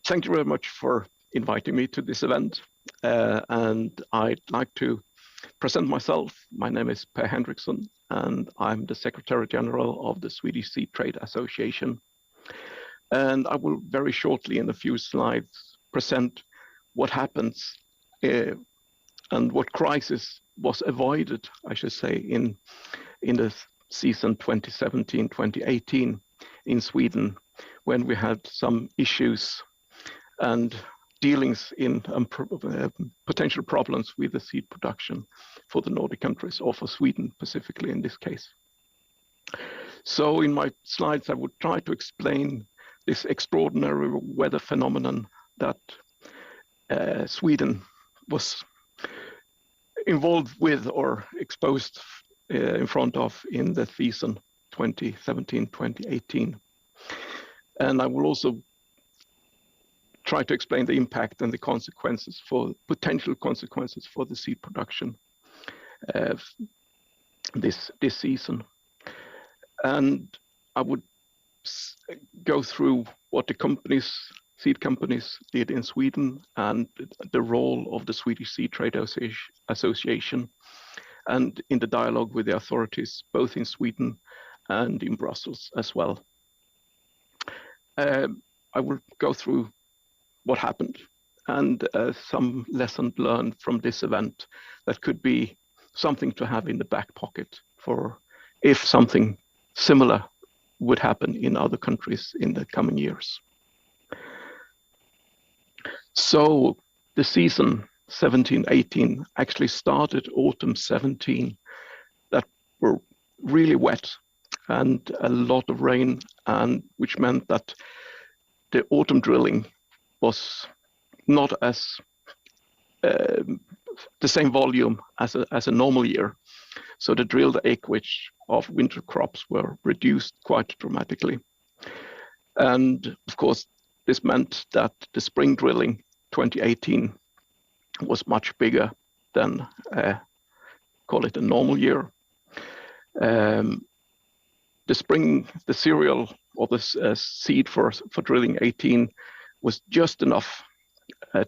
Thank you very much for inviting me to this event. And I'd like to present myself. My name is Per Henriksson, and I'm the Secretary General of the Swedish Seed Trade Association. And I will very shortly, in a few slides, present what happens and what crisis was avoided, I should say, in the season 2017-2018 in Sweden, when we had some issues and dealings in potential problems with the seed production for the Nordic countries, or for Sweden specifically in this case. So in my slides, I would try to explain this extraordinary weather phenomenon that Sweden was involved with or exposed in front of in the season 2017-2018. And I will also try to explain the impact and the consequences for potential consequences for the seed production this season. And I would go through what the seed companies did in Sweden and the role of the Swedish Seed Trade Association, and in the dialogue with the authorities, both in Sweden and in Brussels as well. I will go through what happened and some lessons learned from this event that could be something to have in the back pocket for if something similar would happen in other countries in the coming years. So the season 17-18 actually started autumn 17, that were really wet and a lot of rain, and which meant that the autumn drilling was not as the same volume as a normal year. So the drilled acreage of winter crops were reduced quite dramatically. And of course, this meant that the spring drilling 2018 was much bigger than, call it a normal year. The cereal or the seed for drilling 18 was just enough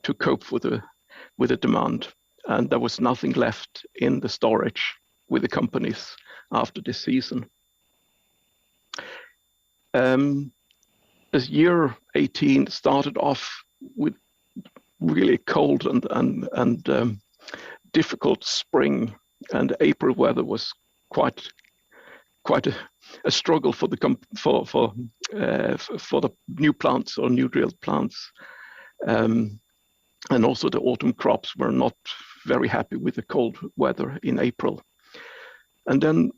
to cope with the demand, and there was nothing left in the storage with the companies after this season. This year 18 started off with really cold and difficult spring, and April weather was quite a struggle for the new plants or new drilled plants, and also the autumn crops were not very happy with the cold weather in April. And then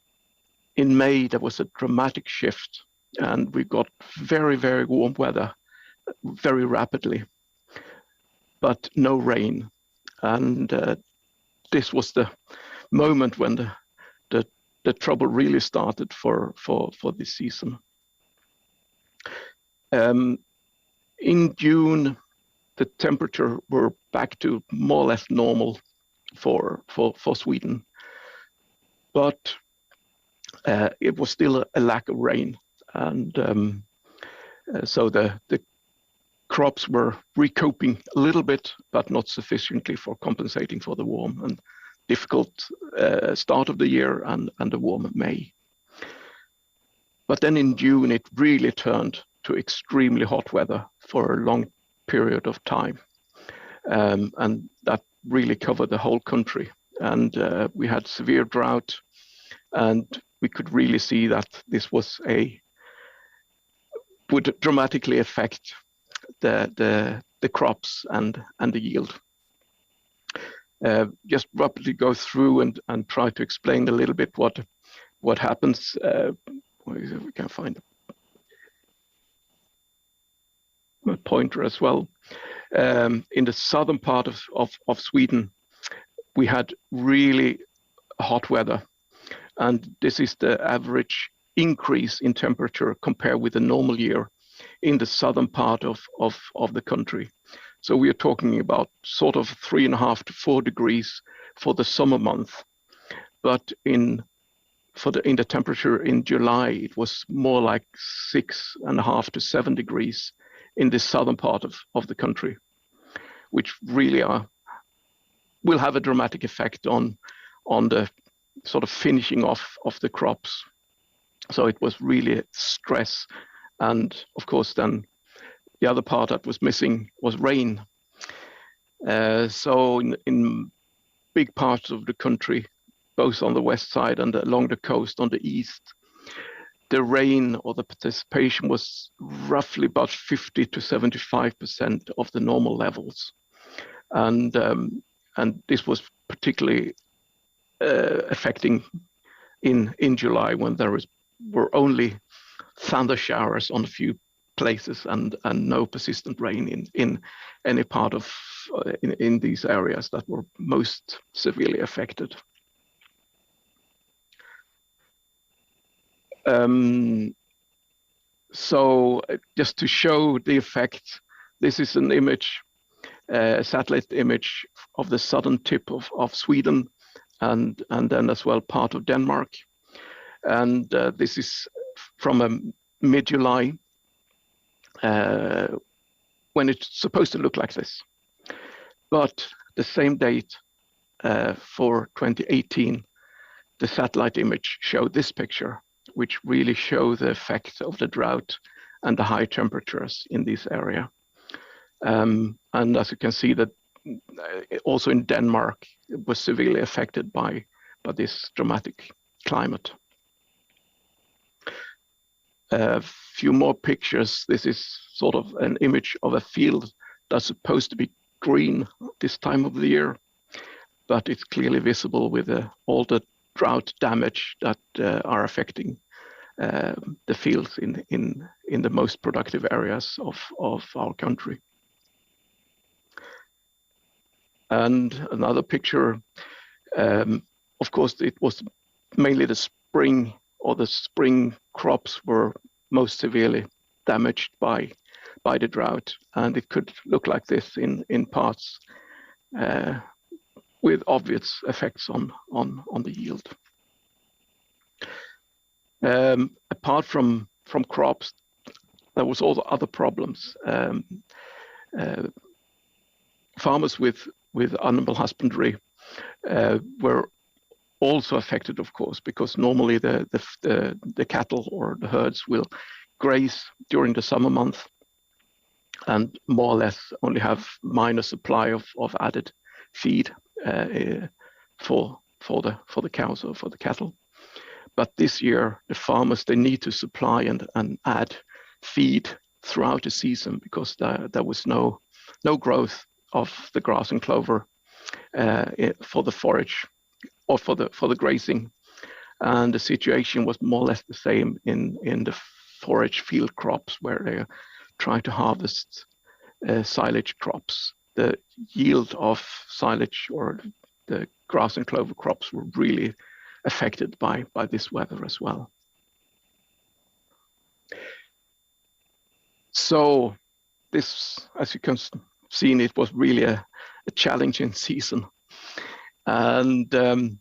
in May there was a dramatic shift, and we got very, very warm weather very rapidly, but no rain. And this was the moment when the trouble really started for this season. In June, the temperature were back to more or less normal for Sweden, but it was still a lack of rain, and so the crops were recouping a little bit, but not sufficiently for compensating for the warm and difficult start of the year and the warm May. But then in June, it really turned to extremely hot weather for a long period of time. And that really covered the whole country. And we had severe drought, and we could really see that this would dramatically affect the crops and the yield. Just rapidly go through and try to explain a little bit what happens. We can find a pointer as well. In the southern part of Sweden, we had really hot weather, and this is the average increase in temperature compared with the normal year in the southern part of the country. So we are talking about sort of 3.5 to 4 degrees for the summer month, but in the temperature in July, it was more like 6.5 to 7 degrees in the southern part of the country, which really will have a dramatic effect on the sort of finishing off of the crops. So it was really stress. And of course, then the other part that was missing was rain. So in big parts of the country, both on the west side and along the coast on the east, the rain or the participation was roughly about 50 to 75% of the normal levels. And this was particularly affecting in July, when there were only thunder showers on a few places and no persistent rain in any part of in these areas that were most severely affected. So just to show the effect, this is an image, a satellite image of the southern tip of Sweden, and then as well part of Denmark. And this is from mid-July, when it's supposed to look like this. But the same date for 2018, the satellite image showed this picture, which really show the effect of the drought and the high temperatures in this area. And as you can see, that also in Denmark, it was severely affected by this dramatic climate. A few more pictures. This is sort of an image of a field that's supposed to be green this time of the year, but it's clearly visible with all the drought damage that are affecting the fields in the most productive areas of our country. And another picture, of course, it was mainly the spring, or the spring crops were most severely damaged by the drought, and it could look like this in parts, with obvious effects on the yield. Apart from crops, there was also other problems. Farmers with animal husbandry were also affected, of course, because normally the cattle or the herds will graze during the summer month and more or less only have minor supply of added feed for the cows or for the cattle. But this year, the farmers, they need to supply and add feed throughout the season, because there was no growth of the grass and clover for the forage or for the grazing. And the situation was more or less the same in the forage field crops, where they try to harvest silage crops. The yield of silage or the grass and clover crops were really affected by this weather as well. So this, as you can see, it was really a challenging season. And the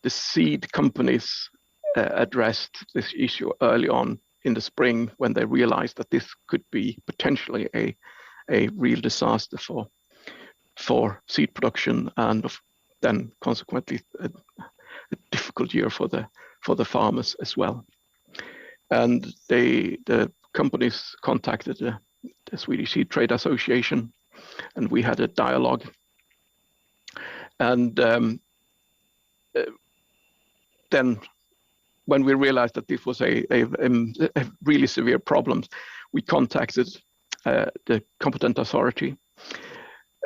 seed companies addressed this issue early on in the spring, when they realized that this could be potentially a real disaster for seed production, and then consequently a difficult year for the farmers as well. And the companies contacted the Swedish Seed Trade Association, and we had a dialogue. And then when we realized that this was a really severe problem, we contacted the competent authority.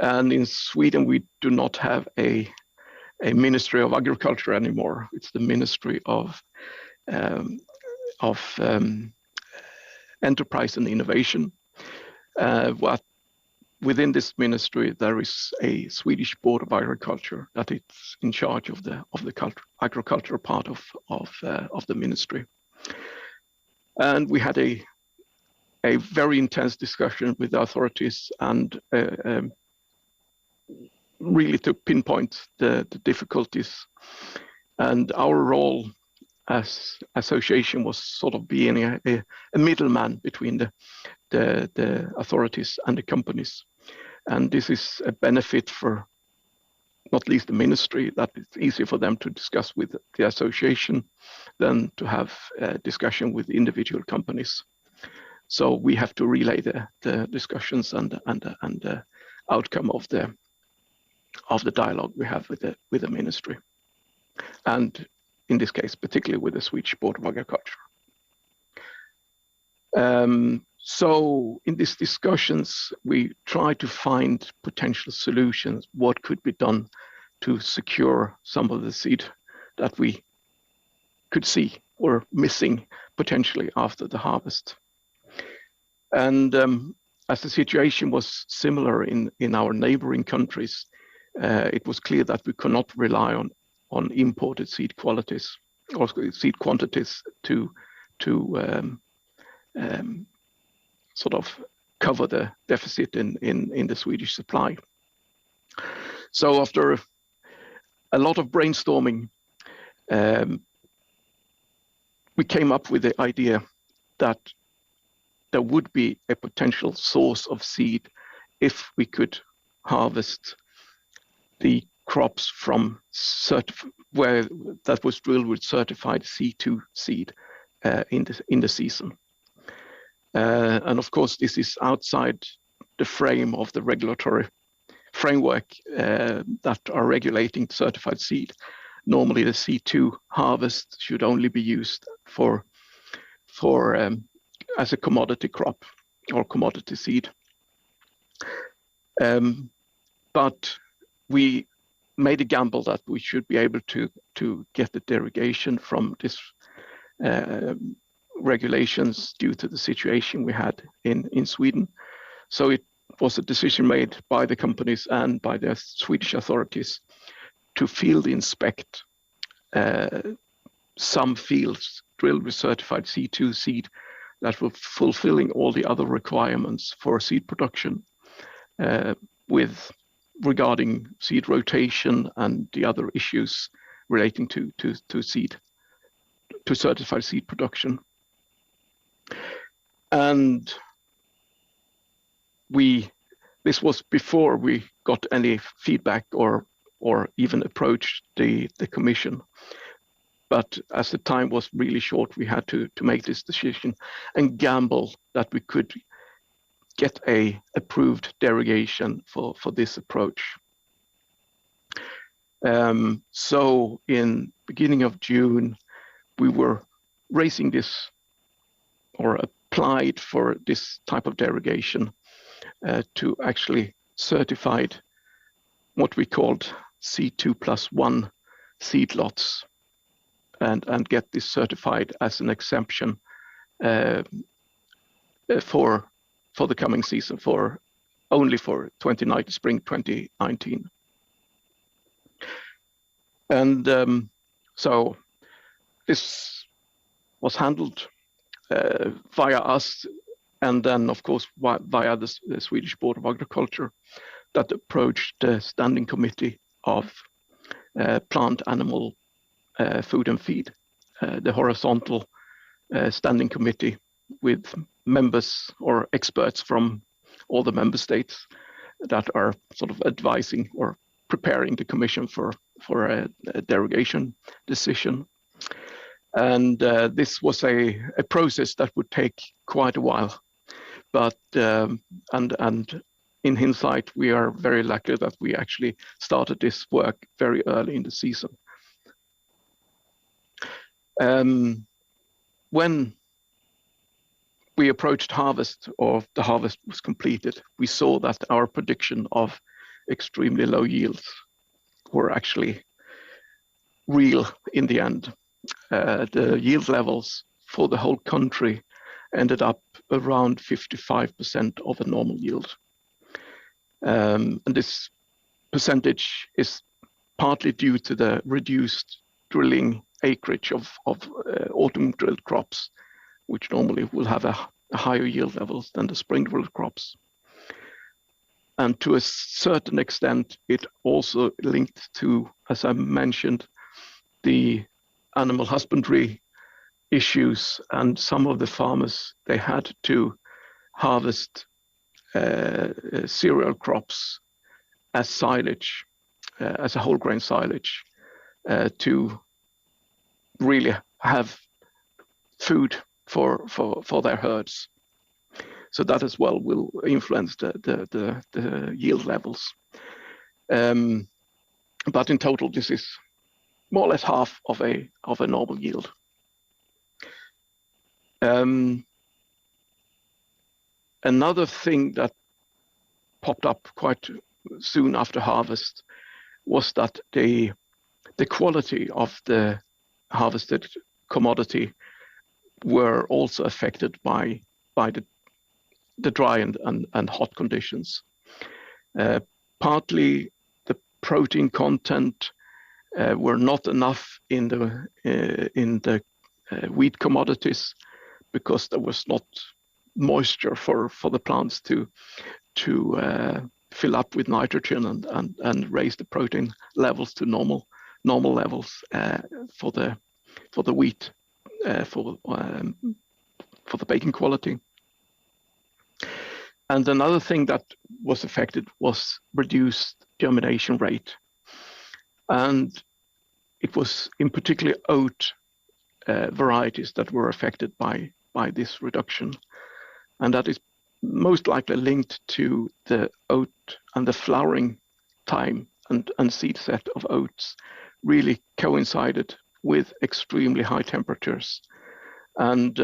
And in Sweden, we do not have a Ministry of Agriculture anymore. It's the Ministry of Enterprise and Innovation. What within this ministry, there is a Swedish Board of Agriculture that is in charge of the agricultural part of the ministry. And we had a very intense discussion with the authorities, and really to pinpoint the difficulties. And our role as association was sort of being a middleman between the authorities and the companies. And this is a benefit for not least the ministry, that it's easier for them to discuss with the association than to have a discussion with individual companies. So we have to relay the discussions and the outcome of the dialogue we have with the ministry, and in this case, particularly with the Swedish Board of Agriculture. So in these discussions, we try to find potential solutions, what could be done to secure some of the seed that we could see were missing potentially after the harvest. And as the situation was similar in our neighboring countries, it was clear that we could not rely on imported seed qualities or seed quantities to sort of cover the deficit in the Swedish supply. So after a lot of brainstorming, we came up with the idea that there would be a potential source of seed if we could harvest the crops from where that was drilled with certified C2 seed in the season. And of course, this is outside the frame of the regulatory framework that are regulating certified seed. Normally, the C2 harvest should only be used for as a commodity crop or commodity seed. But we made a gamble that we should be able to get the derogation from this regulations due to the situation we had in Sweden. So it was a decision made by the companies and by the Swedish authorities to field inspect some fields drilled with certified C2 seed that were fulfilling all the other requirements for seed production regarding seed rotation and the other issues relating to certified seed production. And this was before we got any feedback or even approached the commission. But as the time was really short, we had to make this decision and gamble that we could get a approved derogation for this approach. So in beginning of June, we were raising this or applied for this type of derogation to actually certified what we called C2+1 seed lots and get this certified as an exemption for the coming season, only for spring 2019. And so this was handled via us, and then of course via the Swedish Board of Agriculture that approached the Standing Committee of Plant, Animal, Food and Feed, the horizontal Standing Committee with members or experts from all the member states that are sort of advising or preparing the Commission for a derogation decision. And this was a process that would take quite a while, but and in hindsight, we are very lucky that we actually started this work very early in the season. When we approached harvest, or the harvest was completed, we saw that our prediction of extremely low yields were actually real in the end. The yield levels for the whole country ended up around 55% of a normal yield. And this percentage is partly due to the reduced drilling acreage of autumn drilled crops, which normally will have a higher yield levels than the spring drilled crops. And to a certain extent, it also linked to, as I mentioned, the animal husbandry issues, and some of the farmers, they had to harvest cereal crops as silage, as a whole grain silage, to really have food for their herds. So that as well will influence the yield levels. But in total, this is more or less half of a normal yield. Another thing that popped up quite soon after harvest was that the quality of the harvested commodity were also affected by the dry and hot conditions. Partly the protein content were not enough in the wheat commodities because there was not moisture for the plants to fill up with nitrogen and raise the protein levels to normal levels for the wheat for the baking quality. And another thing that was affected was reduced germination rate, and it was in particular oat varieties that were affected by this reduction, and that is most likely linked to the oat and the flowering time and seed set of oats really coincided with extremely high temperatures. And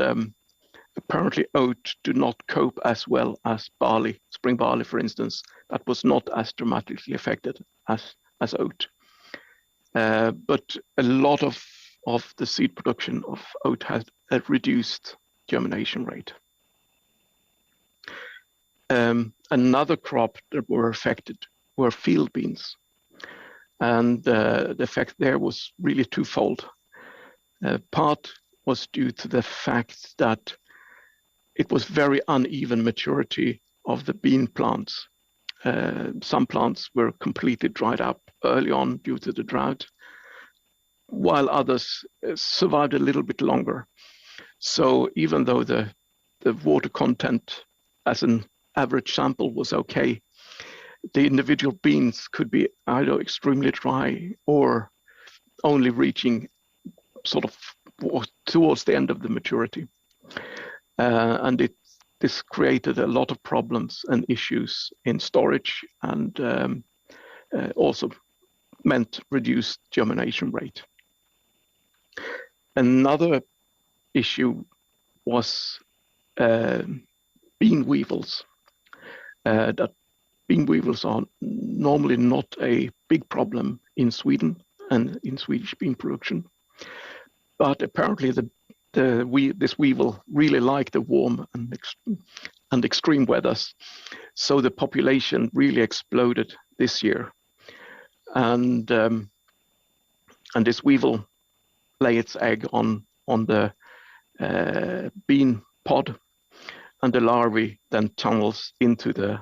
apparently oat do not cope as well as barley, spring barley, for instance, that was not as dramatically affected as oat. But a lot of the seed production of oat had a reduced germination rate. Another crop that were affected were field beans. And the effect there was really twofold. Part was due to the fact that it was very uneven maturity of the bean plants. Some plants were completely dried up early on due to the drought, while others survived a little bit longer. So even though the water content as an average sample was okay, the individual beans could be either extremely dry or only reaching sort of towards the end of the maturity. And this created a lot of problems and issues in storage, and also meant reduced germination rate. Another issue was bean weevils. That bean weevils are normally not a big problem in Sweden and in Swedish bean production, but apparently this weevil really liked the warm and extreme weathers, so the population really exploded this year, and this weevil lay its egg on the bean pod, and the larvae then tunnels into the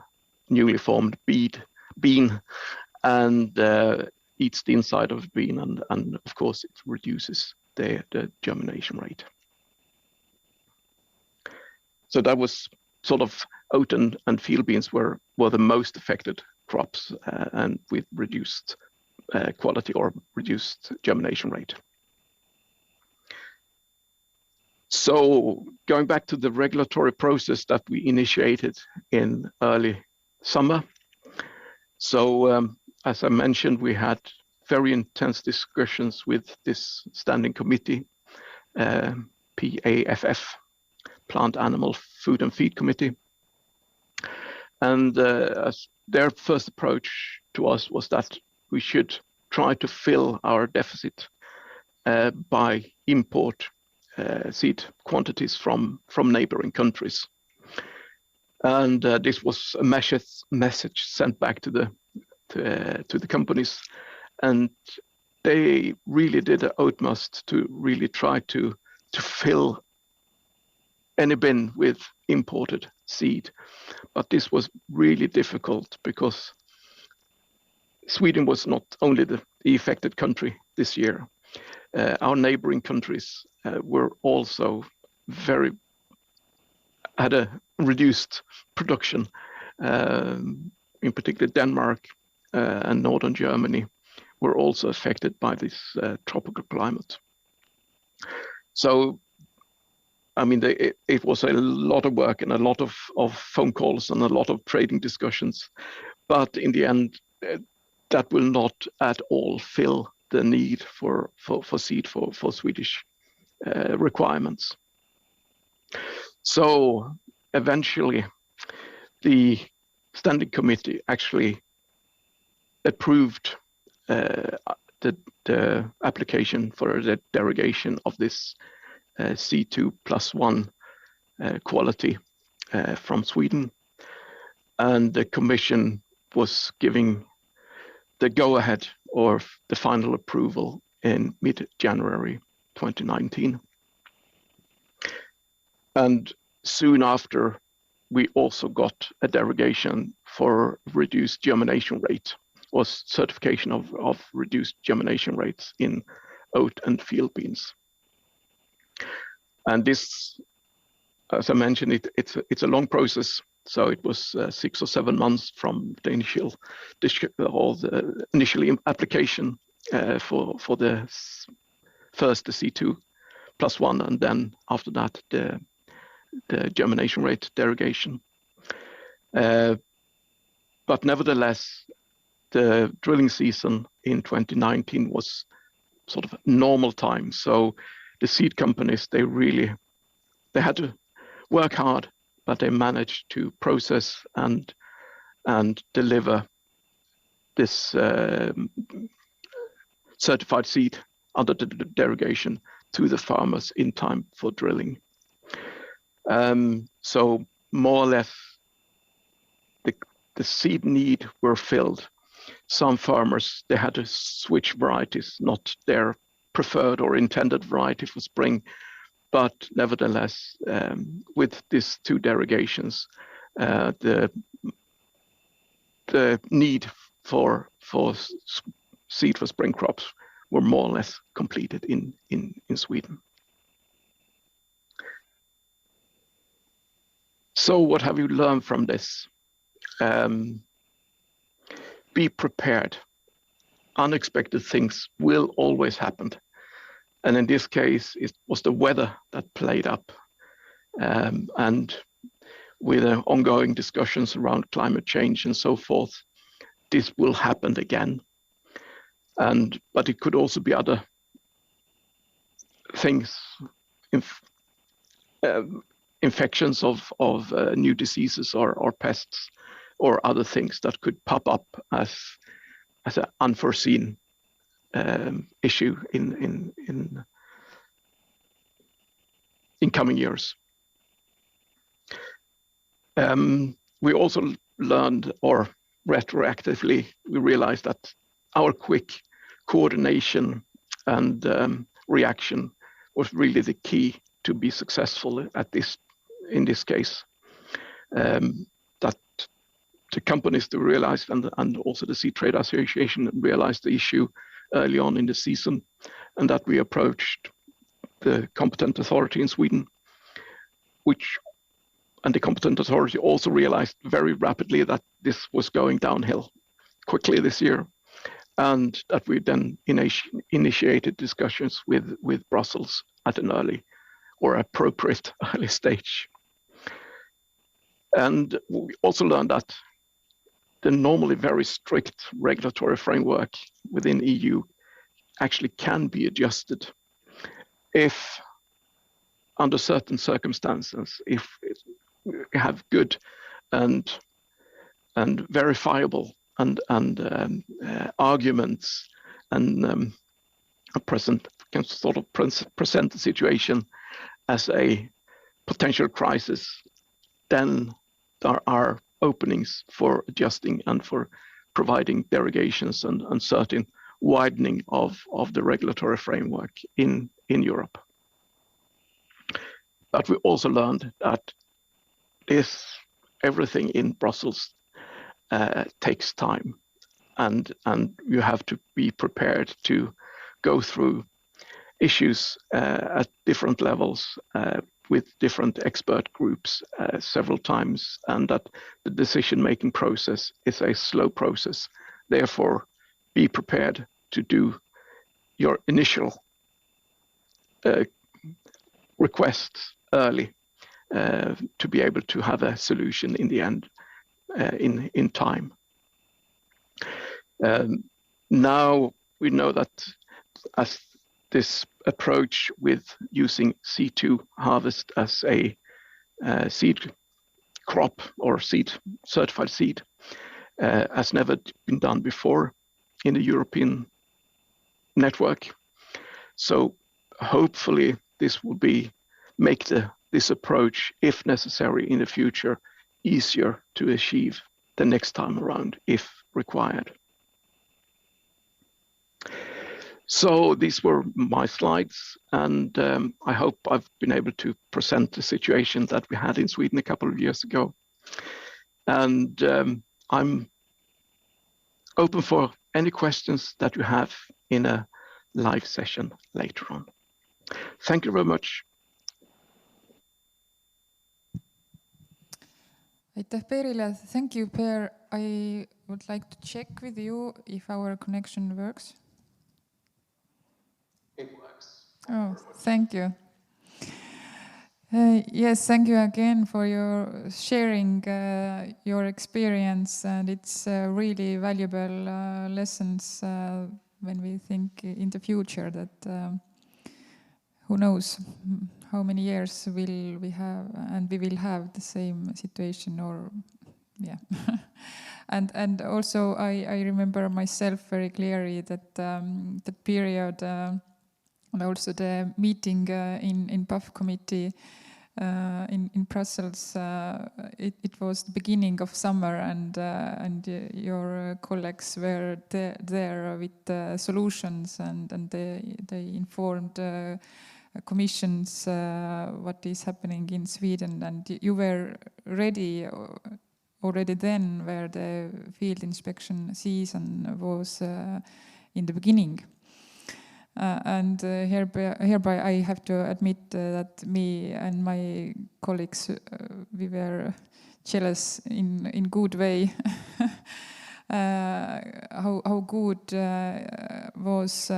newly formed bean and eats the inside of the bean, and of course it reduces the germination rate. So that was sort of oat and field beans were the most affected crops, and with reduced quality or reduced germination rate. So going back to the regulatory process that we initiated in early summer. So as I mentioned, we had very intense discussions with this standing committee, PAFF, Plant, Animal, Food and Feed Committee. And their first approach to us was that we should try to fill our deficit by import seed quantities from neighboring countries. And this was a message sent back to the companies, and they really did the utmost to really try to fill any bin with imported seed. But this was really difficult because Sweden was not only the affected country this year. Our neighboring countries were also very had a reduced production. In particular, Denmark and northern Germany were also affected by this tropical climate. So, I mean, it was a lot of work and a lot of phone calls and a lot of trading discussions. But in the end, that will not at all fill the need for seed for Swedish requirements. So eventually, the standing committee actually approved the application for the derogation of this C2+1 quality from Sweden, and the Commission was giving the go-ahead or the final approval in mid-January 2019. And soon after, we also got a derogation for reduced germination rate, or certification of reduced germination rates in oat and field beans. And this, as I mentioned, it's a long process. So it was 6 or 7 months from the initial application for the first the C2+1, and then after that the germination rate derogation. But nevertheless, the drilling season in 2019 was sort of normal time. So the seed companies, they had to work hard, but they managed to process and deliver this certified seed under the derogation to the farmers in time for drilling. So more or less, the seed need were filled. Some farmers, they had to switch varieties, not their preferred or intended variety for spring, but nevertheless, with these 2 derogations, the need for seed for spring crops were more or less completed in Sweden. So what have you learned from this? Be prepared. Unexpected things will always happen. And in this case, it was the weather that played up. And with the ongoing discussions around climate change and so forth, this will happen again. But it could also be other things, infections of new diseases or pests or other things that could pop up as an unforeseen issue in coming years. We also learned, or retroactively, we realized that our quick coordination and reaction was really the key to be successful in this case. That the companies to realize, and also the Seed Trade Association realized the issue early on in the season, and that we approached the competent authority in Sweden, and the competent authority also realized very rapidly that this was going downhill quickly this year, and that we then initiated discussions with Brussels at an early or appropriate early stage. And we also learned that the normally very strict regulatory framework within EU actually can be adjusted if, under certain circumstances, if we have good and verifiable and arguments and can sort of present the situation as a potential crisis, then there are openings for adjusting and for providing derogations and certain widening of the regulatory framework in Europe. But we also learned that everything in Brussels takes time, and you have to be prepared to go through issues at different levels with different expert groups several times, and that the decision-making process is a slow process. Therefore, be prepared to do your initial requests early to be able to have a solution in the end in time. Now we know that as this approach with using C2 harvest as a seed crop or seed certified seed has never been done before in the European network. So hopefully this will make this approach, if necessary in the future, easier to achieve the next time around if required. So these were my slides, and I hope I've been able to present the situation that we had in Sweden a couple of years ago. And I'm open for any questions that you have in a live session later on. Thank you very much. Aitäh Perile. Thank you, Per. I would like to check with you if our connection works. It works. Oh, thank you. Yes, thank you again for your sharing your experience, and it's really valuable lessons when we think in the future that who knows how many years will we have, and we will have the same situation, or yeah. and also I remember myself very clearly that the period and also the meeting in PAF committee in Brussels. It was the beginning of summer, and your colleagues were there with solutions, and they informed commissions what is happening in Sweden, and you were ready already then, where the field inspection season was in the beginning. And hereby I have to admit that me and my colleagues, we were jealous in good way. How good was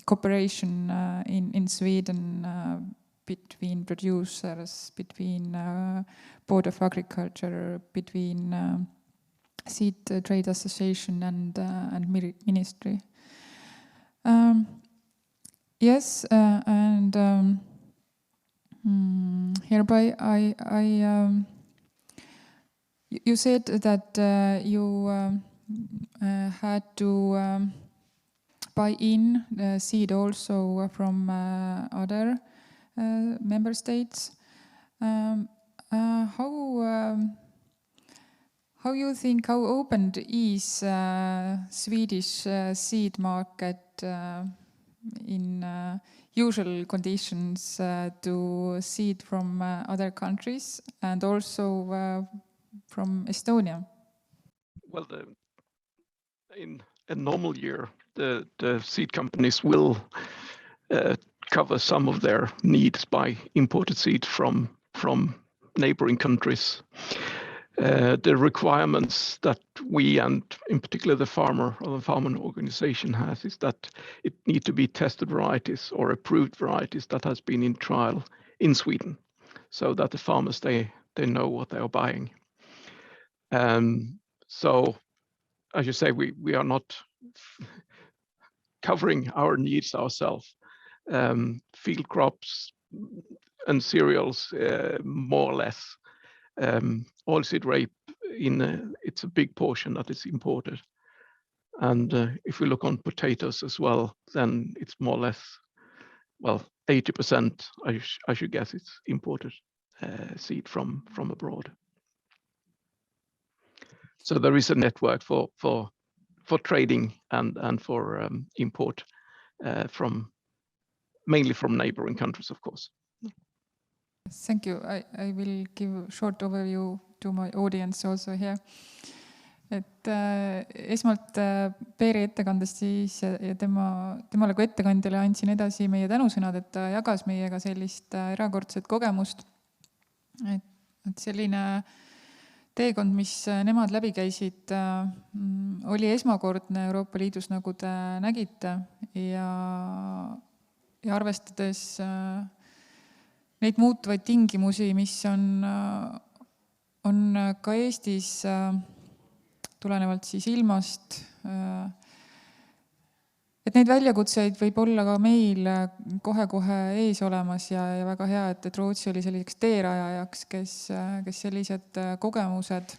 cooperation in Sweden between producers, between Board of Agriculture, between Seed Trade Association and Ministry. Yes, and hereby you said that you had to buy in the seed also from other member states. How you think, how open is Swedish seed market in usual conditions to seed from other countries, and also from Estonia? Well, in a normal year, the seed companies will cover some of their needs by imported seed from neighboring countries. The requirements that we, and in particular the farmer or the farmer organization, has is that it need to be tested varieties or approved varieties that has been in trial in Sweden, so that the farmers they know what they are buying. So as you say, we are not covering our needs ourselves. Field crops and cereals, more or less. Oilseed rape, it's a big portion that is imported. And if we look on potatoes as well, then it's more or less, well, 80%, I should guess, it's imported seed from abroad. So there is a network for trading and for import mainly from neighboring countries, of course. Thank you. I will give a short overview to my audience also here. et esmalt Peeri ettekandest siis ja temale kui ettekandjale andsin edasi meie tänusõnad, et ta jagas meiega sellist erakordset kogemust. Et selline teekond, mis nemad läbi käisid, oli esmakordne Euroopa Liidus, nagu te nägite, ja arvestades neid muutuvaid tingimusi, mis on ka Eestis tulenevalt siis ilmast, et neid väljakutseid võib olla ka meil kohe-kohe ees olemas ja väga hea, et Rootsi oli selliseks teerajajaks, kes sellised kogemused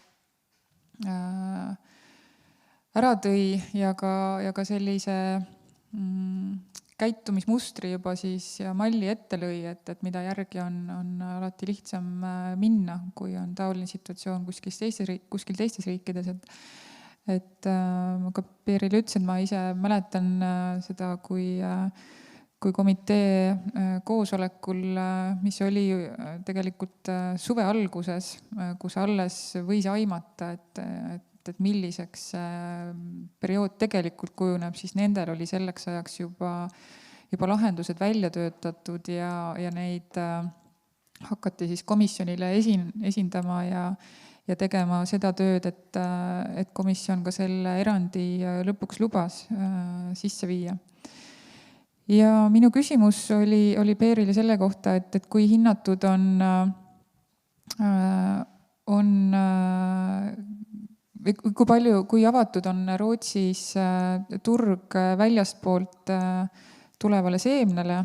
ära tõi ja ka sellise käitumismustri juba siis ja malli ette lõi, et mida järgi on alati lihtsam minna, kui on taoline situatsioon kuskil teistes riikides. Et ma ka Peerile ütlesin, ma ise mäletan seda, kui komitee koosolekul, mis oli tegelikult suve alguses, kus alles võis aimata, et milliseks periood tegelikult kujuneb, siis nendel oli selleks ajaks juba lahendused välja töötatud ja neid hakati siis komisjonile esindama ja tegema seda tööd, et komisjon ka selle erandi lõpuks lubas sisse viia. Ja minu küsimus oli Peerile selle kohta, et kui hinnatud kui avatud on Rootsis turg väljastpoolt tulevale seemnele,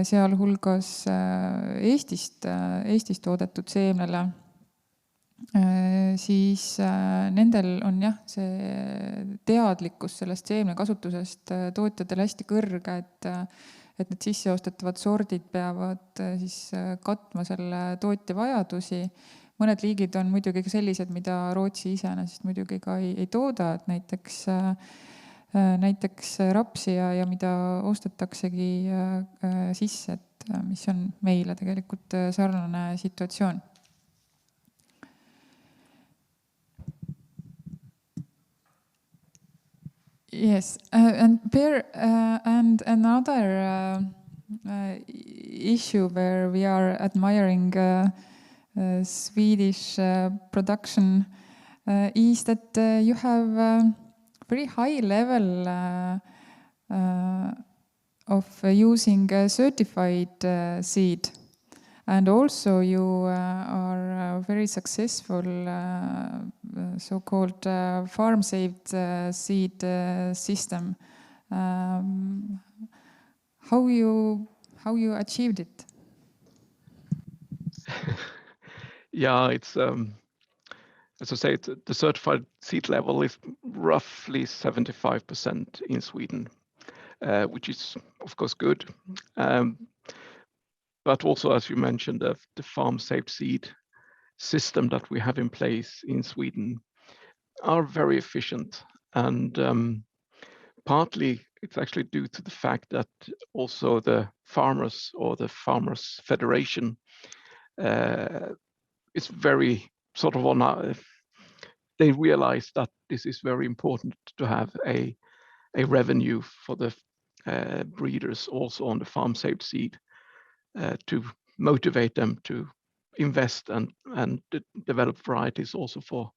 sealhulgas Eestis toodetud seemnele, siis nendel on jah, see teadlikkus sellest seemne kasutusest tootjatel hästi kõrge, et need sisseostetavad sordid peavad siis katma selle tootja vajadusi. Mõned liigid on muidugi ka sellised, mida Rootsi iseenesest muidugi ka ei tooda, et näiteks rapsi ja mida ostetaksegi sisse, et mis on meile tegelikult sarnane situatsioon. Yes, and Per, and another issue where we are admiring Swedish production is that you have a very high level of using certified seed, and also you are very successful so-called farm-saved seed system. How you achieved it? Yeah, it's as I say, the certified seed level is roughly 75% in Sweden, which is of course good. But also, as you mentioned, the farm-saved seed system that we have in place in Sweden are very efficient, and partly it's actually due to the fact that also the farmers or the Farmers Federation is very sort of they realize that this is very important to have a revenue for the breeders also on the farm-saved seed, to motivate them to invest and develop varieties also for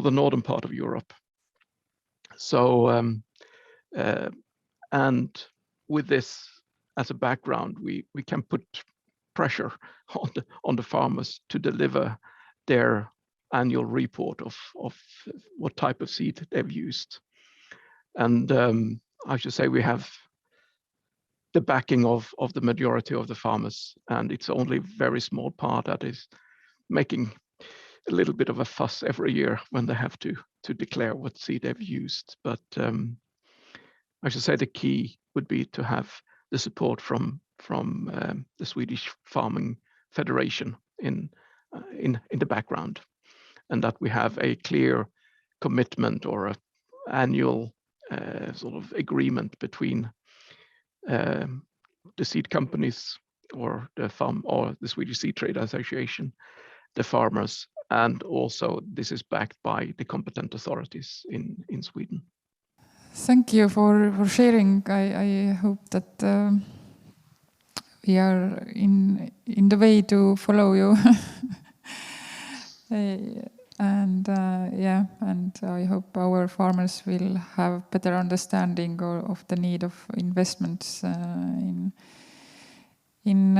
the northern part of Europe. So and with this as a background, we can put pressure on the farmers to deliver their annual report of what type of seed they've used. And I should say we have the backing of the majority of the farmers, and it's only a very small part that is making a little bit of a fuss every year when they have to declare what seed they've used. But I should say the key would be to have the support from the Swedish Farming Federation in the background, and that we have a clear commitment or an annual sort of agreement between the seed companies or the Swedish Seed Trade Association, the farmers, And also this is backed by the competent authorities in Sweden. Thank you for sharing. I hope that we are in the way to follow you. And I hope our farmers will have better understanding of the need of investments in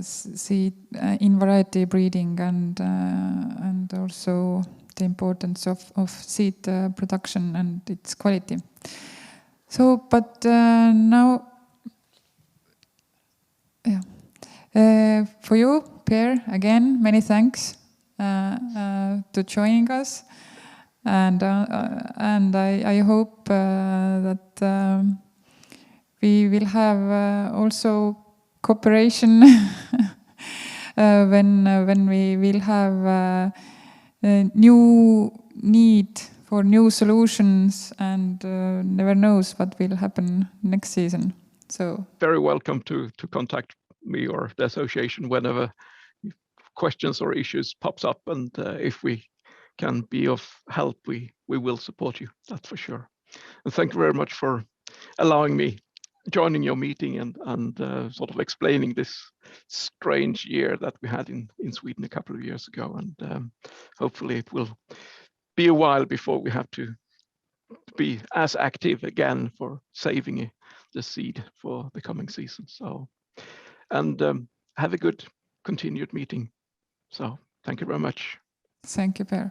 seed, in variety breeding, and also the importance of seed production and its quality. So, but now, for you, Per, again, many thanks to joining us, and I hope that we will have also cooperation when we will have a new need for new solutions, and never knows what will happen next season. So very welcome to contact me or the association whenever questions or issues pops up, and if we can be of help, we will support you, that's for sure. And thank you very much for allowing me joining your meeting and sort of explaining this strange year that we had in Sweden a couple of years ago, and hopefully it will be a while before we have to be as active again for saving the seed for the coming season. So, and have a good continued meeting. So thank you very much. Thank you, Per.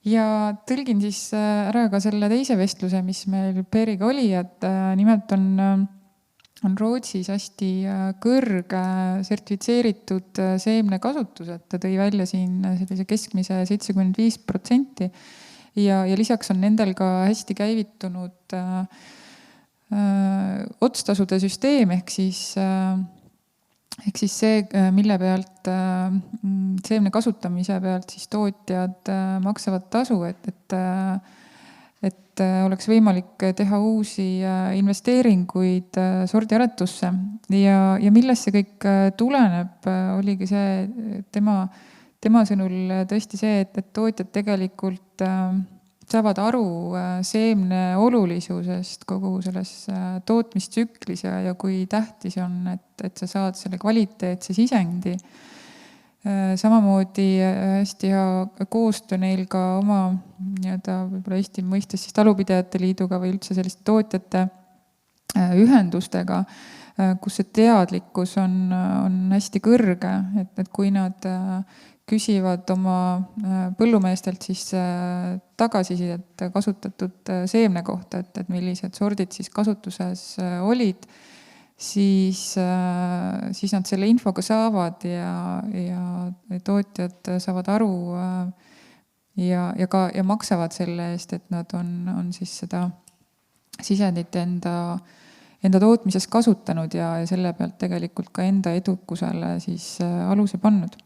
Ja tõlgin siis ära ka selle teise vestluse, mis meil Periga oli, et nimelt on Rootsis hästi kõrge sertifitseeritud seemnekasutus, et ta tõi välja siin sellise keskmise 75%, ja lisaks on nendel ka hästi käivitunud otstasude süsteem, ehk siis see, mille pealt seemne kasutamise pealt siis tootjad maksavad tasu, et oleks võimalik teha uusi investeeringuid sordiaretusse. Ja millest see kõik tuleneb, oligi see tema sõnul tõesti see, et tootjad tegelikult saavad aru seemne olulisusest kogu selles tootmistsüklis ja kui tähtis on, et sa saad selle kvaliteetse sisendi. Samamoodi hästi hea koostöö neil ka oma võib-olla Eesti mõistes siis talupidajate liiduga või üldse selliste tootjate ühendustega, kus see teadlikkus on hästi kõrge, et kui nad küsivad oma põllumeestelt siis tagasisidet kasutatud seemne kohta, et millised sordid siis kasutuses olid, siis nad selle infoga saavad ja tootjad saavad aru ja maksavad selle eest, et nad on siis seda sisendit enda tootmises kasutanud ja selle pealt tegelikult ka enda edukusele siis aluse pannud.